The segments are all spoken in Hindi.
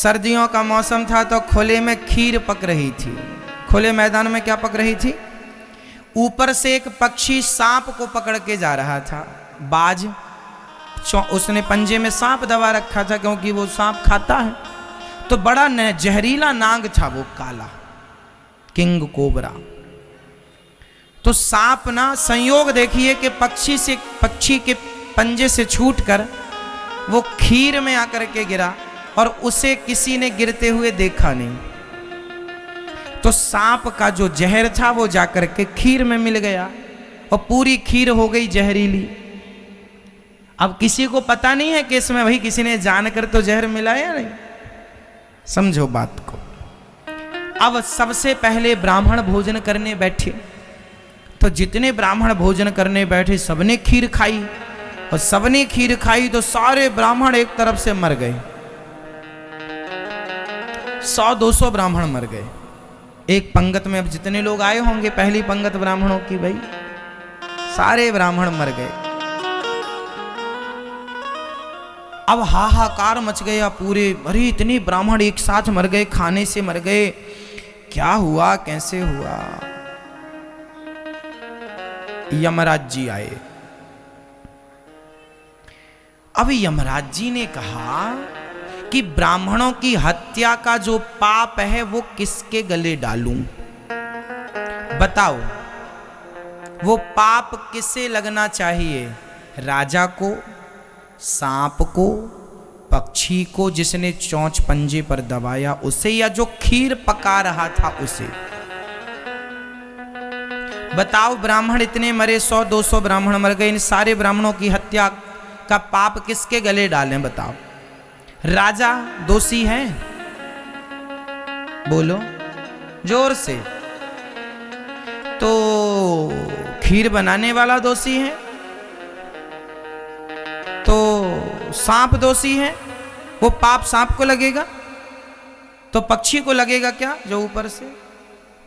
सर्दियों का मौसम था तो खुले में खीर पक रही थी। खुले मैदान में क्या पक रही थी? ऊपर से एक पक्षी सांप को पकड़ के जा रहा था। बाज, उसने पंजे में सांप दबा रखा था क्योंकि वो सांप खाता है। तो बड़ा जहरीला नाग था वो, काला किंग कोबरा। तो सांप ना, संयोग देखिए कि पक्षी के पंजे से छूटकर वो खीर में आकर के गिरा और उसे किसी ने गिरते हुए देखा नहीं। तो सांप का जो जहर था वो जाकर के खीर में मिल गया और पूरी खीर हो गई जहरीली। अब किसी को पता नहीं है कि इसमें भाई किसी ने जानकर तो जहर मिलाया नहीं। समझो बात को। अब सबसे पहले ब्राह्मण भोजन करने बैठे, तो जितने ब्राह्मण भोजन करने बैठे सबने खीर खाई, और सबने खीर खाई तो सारे ब्राह्मण एक तरफ से मर गए। 100-200 ब्राह्मण मर गए एक पंगत में। अब जितने लोग आए होंगे पहली पंगत ब्राह्मणों की, भाई सारे ब्राह्मण मर गए। अब हाहाकार मच गया पूरे, अरे इतने ब्राह्मण एक साथ मर गए, खाने से मर गए, क्या हुआ, कैसे हुआ? यमराज जी आए। अब यमराज जी ने कहा कि ब्राह्मणों की हत्या का जो पाप है वो किसके गले डालूं? बताओ, वो पाप किसे लगना चाहिए? राजा को, सांप को, पक्षी को जिसने चोंच पंजे पर दबाया उसे, या जो खीर पका रहा था उसे? बताओ, ब्राह्मण इतने मरे, 100-200 ब्राह्मण मर गए, इन सारे ब्राह्मणों की हत्या का पाप किसके गले डालें? बताओ। राजा दोषी है? बोलो जोर से। तो खीर बनाने वाला दोषी है? तो सांप दोषी है? वो पाप सांप को लगेगा? तो पक्षी को लगेगा क्या जो ऊपर से?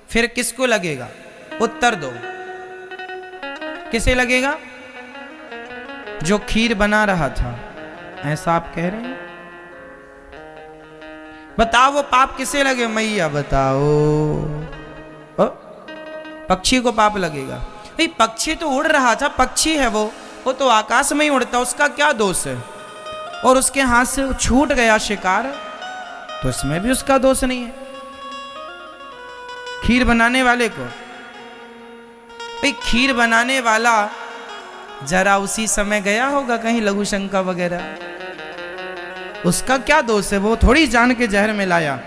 फिर किसको लगेगा? उत्तर दो, किसे लगेगा? जो खीर बना रहा था, ऐसा आप कह रहे हैं? बताओ वो पाप किसे लगे? मैया बताओ। पक्षी को पाप लगेगा? भाई पक्षी तो उड़ रहा था, पक्षी है वो तो आकाश में ही उड़ता, उसका क्या दोष है? और उसके हाथ से छूट गया शिकार, तो इसमें भी उसका दोष नहीं है। खीर बनाने वाले को, भाई खीर बनाने वाला जरा उसी समय गया होगा कहीं लघु शंका वगैरह, उसका क्या दोष है? वो थोड़ी जान के जहर में लाया।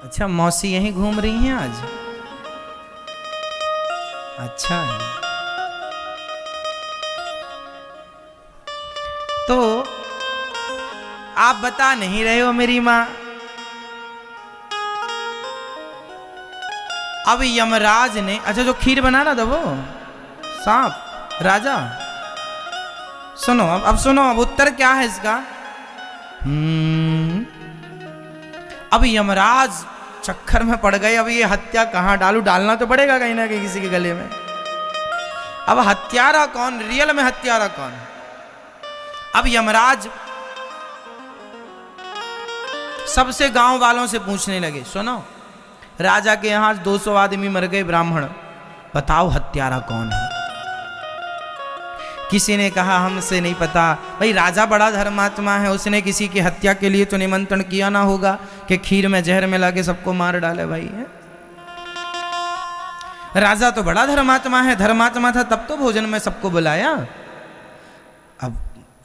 अच्छा, मौसी यहीं घूम रही हैं आज? अच्छा है। तो आप बता नहीं रहे हो मेरी मां। अब यमराज ने, अच्छा जो खीर बना रहा था वो सांप, राजा, सुनो अब सुनो, अब उत्तर क्या है इसका? अब यमराज चक्कर में पड़ गए। अब ये हत्या कहां डालूं? डालना तो पड़ेगा कहीं ना कहीं किसी के गले में। अब हत्यारा कौन? रियल में हत्यारा कौन? अब यमराज सबसे गांव वालों से पूछने लगे, सुनो राजा के यहां 200 आदमी मर गए ब्राह्मण, बताओ हत्यारा कौन है? किसी ने कहा हमसे नहीं पता। भाई राजा बड़ा धर्मात्मा है, उसने किसी की हत्या के लिए तो निमंत्रण किया ना होगा कि खीर में जहर मिला के सबको मार डाले। भाई है राजा तो बड़ा धर्मात्मा है, धर्मात्मा था तब तो भोजन में सबको बुलाया। अब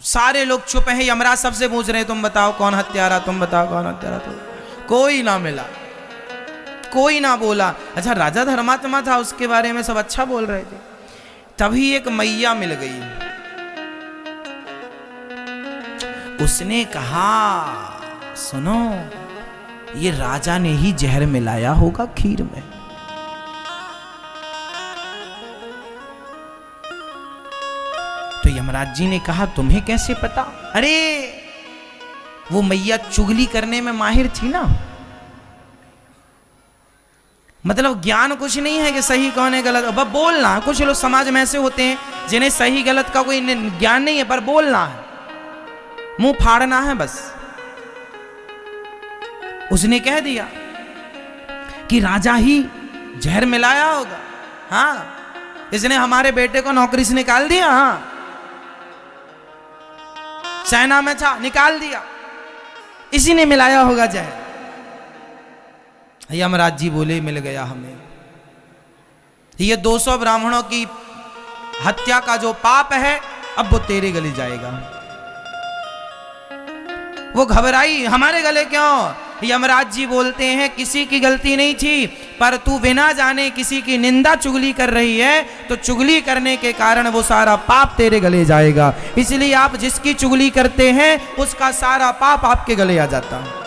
सारे लोग चुप हैं, यमराज सबसे पूछ रहे हैं तुम बताओ कौन हत्यारा, तुम बताओ कौन हत्यारा। तो कोई ना मिला, कोई ना बोला। अच्छा राजा धर्मात्मा था, उसके बारे में सब अच्छा बोल रहे थे। तभी एक मैया मिल गई, उसने कहा सुनो ये राजा ने ही जहर मिलाया होगा खीर में। तो यमराज जी ने कहा तुम्हें कैसे पता? अरे वो मैया चुगली करने में माहिर थी ना। मतलब ज्ञान कुछ नहीं है कि सही कौन है गलत, बस बोलना। कुछ लोग समाज में ऐसे होते हैं जिन्हें सही गलत का कोई ज्ञान नहीं है, पर बोलना है, मुंह फाड़ना है बस। उसने कह दिया कि राजा ही जहर मिलाया होगा। हाँ, इसने हमारे बेटे को नौकरी से निकाल दिया। हाँ, सेना में था, निकाल दिया, इसी ने मिलाया होगा जहर। यमराज जी बोले मिल गया हमें। ये 200 ब्राह्मणों की हत्या का जो पाप है अब वो तेरे गले जाएगा। वो घबराई, हमारे गले क्यों? यमराज जी बोलते हैं किसी की गलती नहीं थी, पर तू बिना जाने किसी की निंदा चुगली कर रही है, तो चुगली करने के कारण वो सारा पाप तेरे गले जाएगा। इसलिए आप जिसकी चुगली करते हैं उसका सारा पाप आपके गले आ जाता है।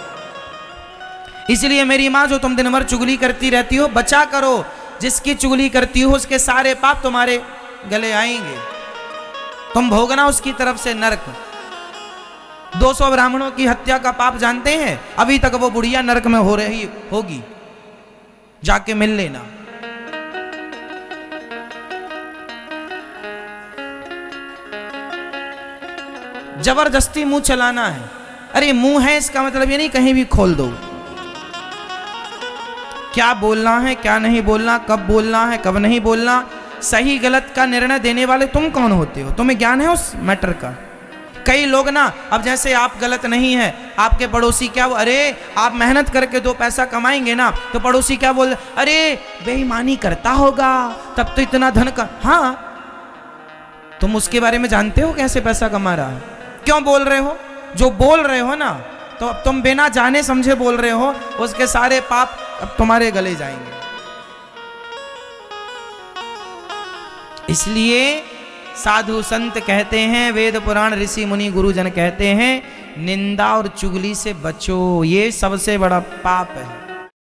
इसलिए मेरी माँ, जो तुम दिन भर चुगली करती रहती हो, बचा करो। जिसकी चुगली करती हो उसके सारे पाप तुम्हारे गले आएंगे, तुम भोगना उसकी तरफ से नरक। 200 ब्राह्मणों की हत्या का पाप जानते हैं? अभी तक वो बुढ़िया नरक में हो रही होगी, जाके मिल लेना। जबरदस्ती मुंह चलाना है। अरे मुंह है, इसका मतलब ये नहीं कहीं भी खोल दो। क्या बोलना है, क्या नहीं बोलना, कब बोलना है, कब नहीं बोलना, सही गलत का निर्णय देने वाले तुम कौन होते हो? तुम्हें ज्ञान है उस मैटर का? कई लोग ना, अब जैसे आप गलत नहीं है, आपके पड़ोसी क्या, अरे आप मेहनत करके 2 पैसा कमाएंगे ना, तो पड़ोसी क्या बोल, अरे बेईमानी करता होगा तब तो इतना धन का। हाँ, तुम उसके बारे में जानते हो कैसे पैसा कमा रहा है? क्यों बोल रहे हो? जो बोल रहे हो ना, तो अब तुम बिना जाने समझे बोल रहे हो, उसके सारे पाप अब तुम्हारे गले जाएंगे। इसलिए साधु संत कहते हैं, वेद पुराण ऋषि मुनि गुरुजन कहते हैं, निंदा और चुगली से बचो, ये सबसे बड़ा पाप है।